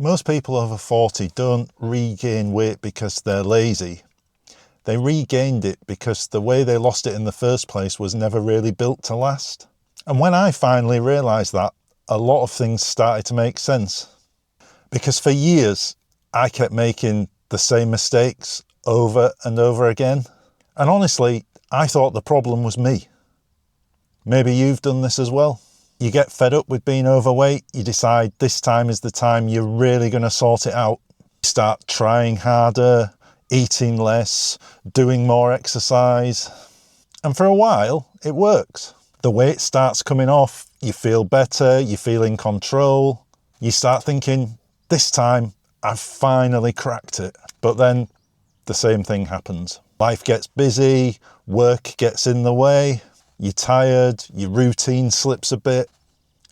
Most people over 40 don't regain weight because they're lazy. They regained it because the way they lost it in the first place was never really built to last. And when I finally realised that, a lot of things started to make sense. Because for years, I kept making the same mistakes over and over again. And honestly, I thought the problem was me. Maybe you've done this as well. You get fed up with being overweight, you decide this time is the time you're really going to sort it out. You start trying harder, eating less, doing more exercise. And for a while, it works. The weight starts coming off, you feel better, you feel in control. You start thinking, this time I've finally cracked it. But then the same thing happens. Life gets busy, work gets in the way. You're tired, your routine slips a bit,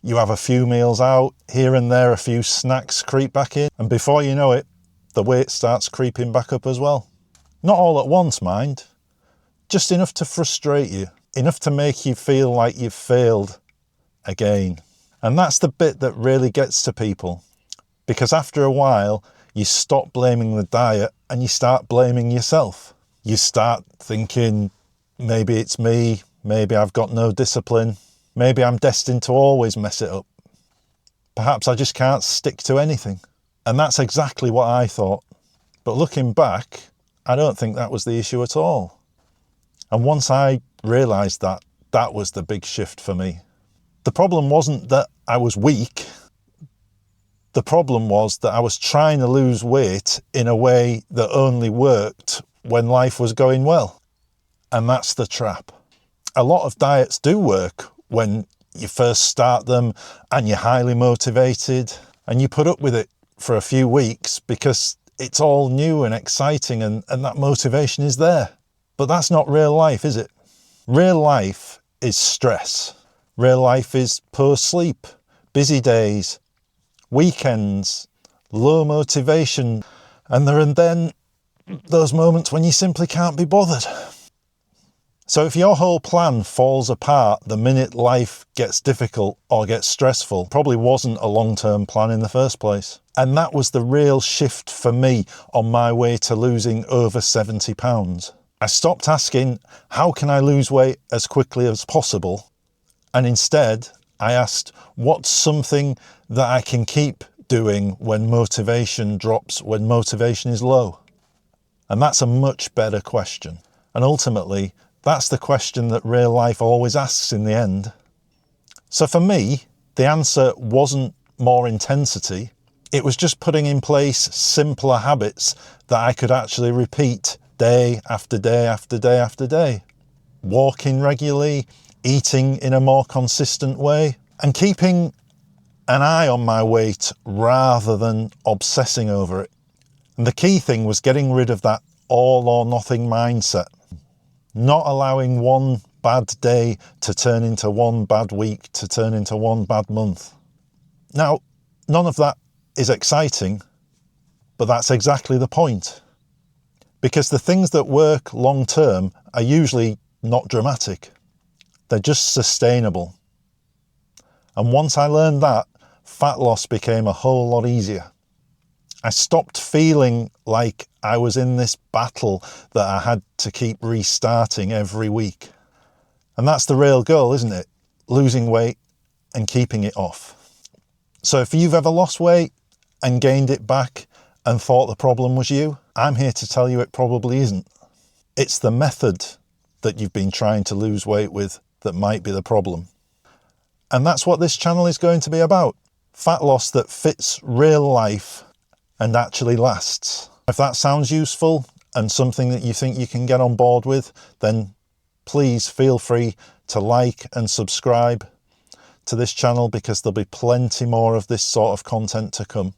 you have a few meals out, here and there a few snacks creep back in, and before you know it, the weight starts creeping back up as well. Not all at once, mind, just enough to frustrate you, enough to make you feel like you've failed again. And that's the bit that really gets to people, because after a while, you stop blaming the diet and you start blaming yourself. You start thinking, maybe it's me, maybe I've got no discipline. Maybe I'm destined to always mess it up. Perhaps I just can't stick to anything. And that's exactly what I thought. But looking back, I don't think that was the issue at all. And once I realised that, that was the big shift for me. The problem wasn't that I was weak. The problem was that I was trying to lose weight in a way that only worked when life was going well. And that's the trap. A lot of diets do work when you first start them and you're highly motivated and you put up with it for a few weeks because it's all new and exciting and that motivation is there. But that's not real life, is it? Real life is stress. Real life is poor sleep, busy days, weekends, low motivation, and there and then those moments when you simply can't be bothered. So if your whole plan falls apart the minute life gets difficult or gets stressful, probably wasn't a long-term plan in the first place. And that was the real shift for me on my way to losing over 70 pounds. I stopped asking, how can I lose weight as quickly as possible? And instead, I asked, what's something that I can keep doing when motivation drops, when motivation is low? And that's a much better question. And ultimately, that's the question that real life always asks in the end. So for me, the answer wasn't more intensity. It was just putting in place simpler habits that I could actually repeat day after day after day after day. Walking regularly, eating in a more consistent way, and keeping an eye on my weight rather than obsessing over it. And the key thing was getting rid of that all or nothing mindset. Not allowing one bad day to turn into one bad week, to turn into one bad month. Now, none of that is exciting, but that's exactly the point. Because the things that work long term are usually not dramatic. They're just sustainable. And once I learned that, fat loss became a whole lot easier. I stopped feeling like I was in this battle that I had to keep restarting every week. And that's the real goal, isn't it? Losing weight and keeping it off. So if you've ever lost weight and gained it back and thought the problem was you, I'm here to tell you it probably isn't. It's the method that you've been trying to lose weight with that might be the problem. And that's what this channel is going to be about. Fat loss that fits real life and actually lasts. If that sounds useful and something that you think you can get on board with, then please feel free to like and subscribe to this channel because there'll be plenty more of this sort of content to come.